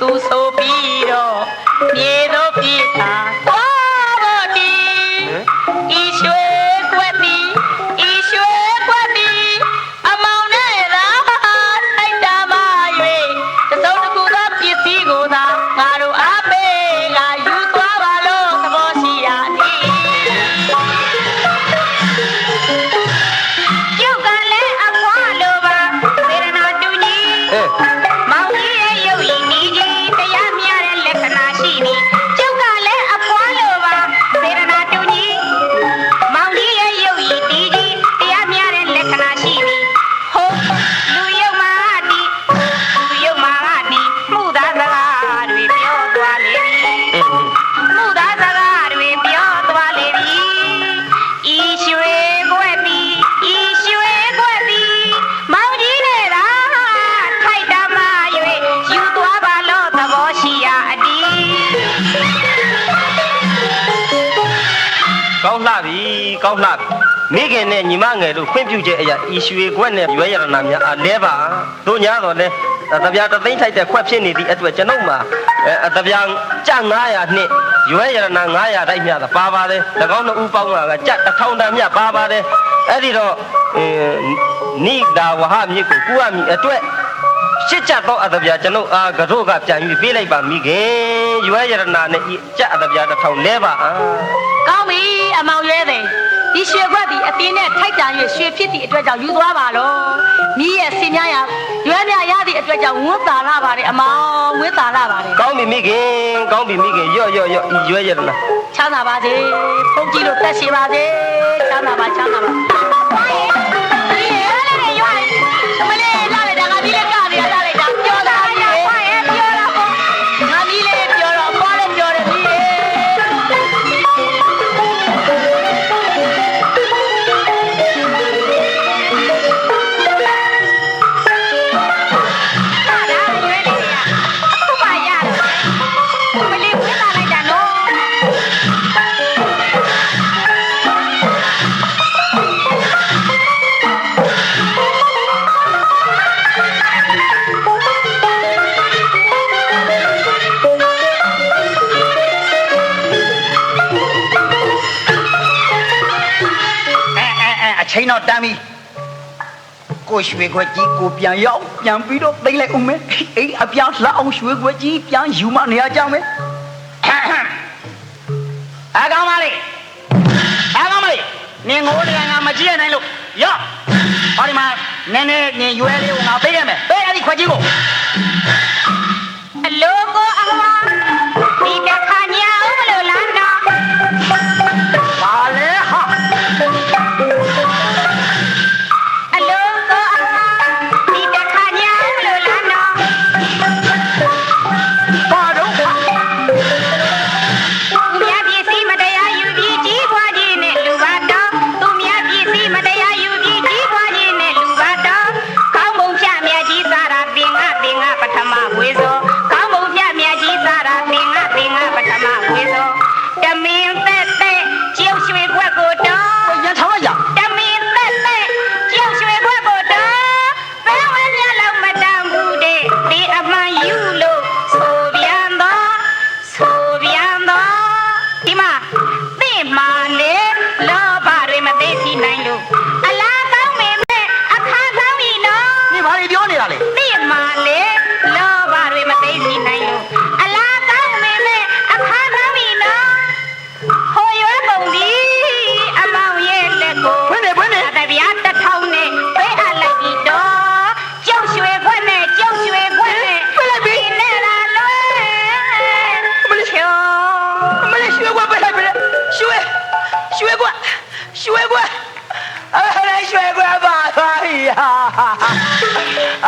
သူဆိုပြီးတော့မြေတော့ပြေးတာသွားတော့ဒီဤရွှေကွက်သည်ဤရွှေကွက်သည်အမောင်နဲ့သာထိုက်တာမ၍တစုံတစ်ခုသောပစ္စည်းကိုသာငါတို့အားပေးကယူသွားပါလို့သဘောရှိရသည်ကျုပ်ကလည်းအဖွားလိုပါစေရနာတူကြီးမောင်ကြီးရဲ့ရုပ်ရည်နီးကြီးတရားမြတဲ့လက္ခဏာရှိသည်ကျုပ်ကလည်းအဖွားလိုပါစေရနာတူကြီးမောင်ကြီးရဲ့ရုပ်ရည်နီးကြီးတရားမြတဲ့လက္ခဏာရှိသည်ဟုတ်လူရုပ်မာသည်လူရုပ်မာသည်မှုသားစကားတွေပြောသွားလေပြီမှုသားစကားတွေပြောသွားလေပြီဤရွှေကွက်သည်ဤရွှေကွက်သည်မောင်ကြီးနဲ့သာထိုက်တာမ၍ယူသွားပါလို့သဘောရှိရအဒီကောင်းလှပြီကောင်းလှပြီမိခင်နဲ့ညီမငယ်တို့ခွင့်ပြုချက်အရာဤရွှေခွက်နဲ့ရွယ်ရတနာများအလဲပါတို့ညာတော့လဲတပြားတသိန်းထိုက်တဲ့ခွက်ဖြစ်နေသည့်အတွက်ကျွန်ုပ်မှာတပြားကြ900နှစ်ရွယ်ရတနာ900တိုက်မြတာပါပါတယ်၎င်းတို့ဥပေါင်းကကြ1000တန်မြပါပါတယ်အဲ့ဒီတော့နိဒါဝဟမြစ်ကိုကူရမည်အတွက်ရှစ်ကြတော့အတပြားကျွန်ုပ်အားကတော့ကပြန်ပြီးပေးလိုက်ပါမိခင်ရွယ်ရတနာနဲ့ကြအတပြား1000လဲပါကောင်းပြီအမောင်ရွဲတယ်ဒီရွှေခွက်ဒီအတင်းနဲ့ထိုက်တန်၍ရွှေဖြစ်သည့်အတွက်ကြောင့်ယူသွားပါလို့မိရဲ့စင်များရရွဲမြရသည့်အတွက်ကြောင့်ဝန်းသာလာပါတယ်အမောင်ဝန်းသာလာပါတယ်ကောင်းပြီမိခင်ကောင်းပြီမိခင်ရော့ဤရွယ်ရတနာချမ်းသာပါစေဖုန်းကြီးတို့တက်ရှိပါစေချမ်းသာပါချမ်းသာပါဘာရဲ့ရွာမလေးလာလေဒါကဒီလက်ကနေတာလာလိုက်တာပြောတာလေဘာရဲ့ပြောတာပေါ့ငါမီးလေးပြောတော့ဘာလဲပြောတယ်ဒီချိန်တော့တမ်းပြီကိုရွှေခွက်ကြီးကိုပြန်ရောက်ပြန်ပြီးတော့သိမ့်လိုက်ဦးမယ်အိမ်အပြားလှအောင်ရွှေခွက်ကြီးပြန်ယူမနေရကြမယ်အကောင်မလေးနင်ငိုးနေငါမကြည့်ရနိုင်လို့ရော့ဟောဒီမှာနည်းနည်းနင်ရွယ်လေးကိုငါပေးခဲ့မယ်ပေးအဲ့ဒီခွက်ကြီးကိုအလိုကိုအမဒီတခါညာဦးမလို့လားနော်ပါလေဟာ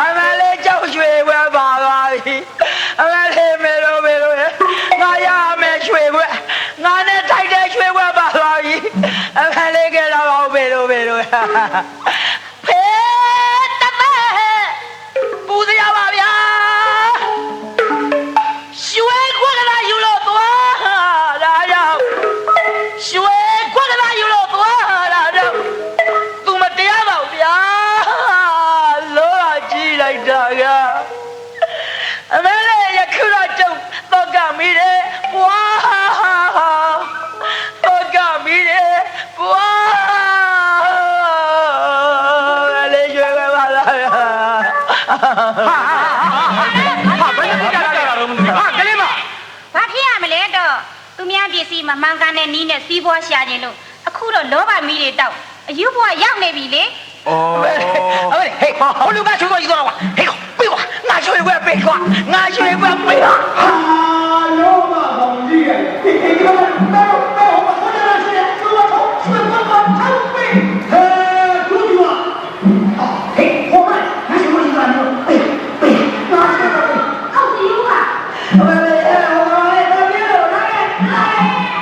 အမလေးကြောက်ရွှေခွက်ပါပါပြီအမလေးမေလိုငါရမယ်ရွှေခွက်ငါနဲ့ထိုက်တဲ့ရွှေခွက်ပါပါပြီအမလေးကလည်းတော့မေလိုဖေးတသက်ပူစရာပါဗျာရွှေခွက်ကလာယူလို့သွားဒါကြောင့်ရွှေခွက်ကလာယူလို့သွားဒါကြောင့်သူမတရားပါဘူးဗျာလိုက်တာကအမလေးရ န်းပစ္စည်းမမှန်ကန်တဲ့နီးနဲ့စီးပွားရှာခြင်းလို့အခုတော့လောဘမီးတွေတောက်အယူဘွားရောက်နေပြီလေ ဟေးဟိုလူကချွေးသွားကွာဟေးပြေးကွာငါချွေးခွဲပြေးကွာငါချွေးခွဲပြေးကွာ လောဘပေါင်းကြီးရဲ့ဒီကနေ့တော့တော့ဘာလို့လဲဆိုရင်သူ့တော့ဆွေးတော့ထောက်ပေးဟဲသူကဟေးဟိုမှာငါချွေးခွဲသွားလို့ပေးငါချွေးခွဲအောက်ဒီလူကဟိုလေဟိုလေတော့ပြေလို့နားရဲ့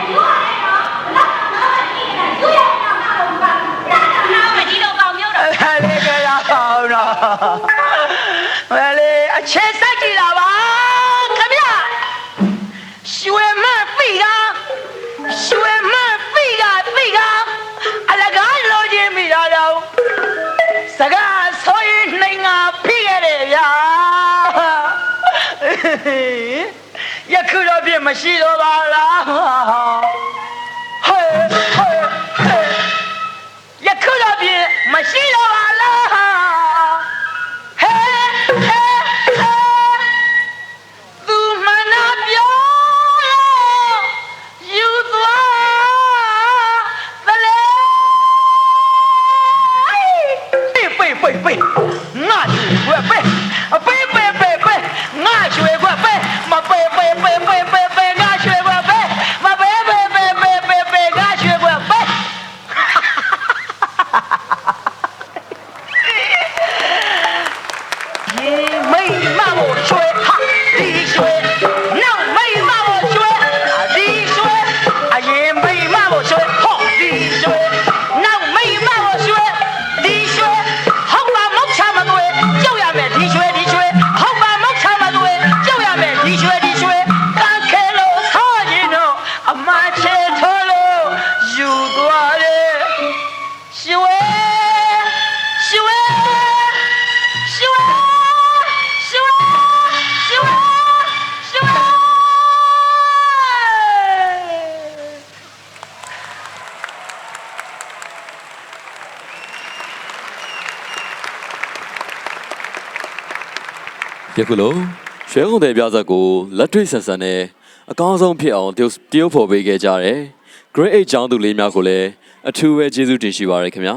ယူရတယ်နော်တော့ကြည့်နေတာယူရအောင်ငါ့ဘာနားမကြည့်တော့ကောင်းမျိုးတော့ ဟဲ့လေကြရအောင်နော်ဟဲ့လေအခြေစိုက်ကြည့်တာပါခင်ဗျရွှေမပြီတာရွှေမပြီတာအလကားလိုချင်ပြီတာတော့စကားဆိုရင်နှိမ်ငါဖိခဲ့တယ်ဗျာယခုတော့ပြမရှိတော့ပါလားဟဲ့ယခုတော့ပြမရှိတော့ပါလားဟဲ့သူမနာပြောလို့ယူသွားသလဲပေးငါရွှေခွက်ပေးငါရွှေခွက်ပေးမပေးငါရွှေခွက်ပေးမပေးငါရွှေခွက်ပေး 没骂我吹，哈地吹，那没骂我吹，地吹，啊也没骂我吹，哈地吹，那没骂我吹，地吹，好把木叉嘛对，就要买地吹，好把木叉嘛对，就要买地吹，刚开路差一路，啊马车头路有多嘞，是喂。ယခုလိုရွှဲကုန်တဲ့ပြဇာတ်ကိုလက်တွေ့ဆန်ဆန်နဲ့အကောင်းဆုံးဖြစ်အောင်တရုပ်ဖော်ပေးခဲ့ကြတယ် Grade 8ကျောင်းသူလေးများကိုလည်းအထူးပဲကျေးဇူးတင်ရှိပါရခင်ဗျာ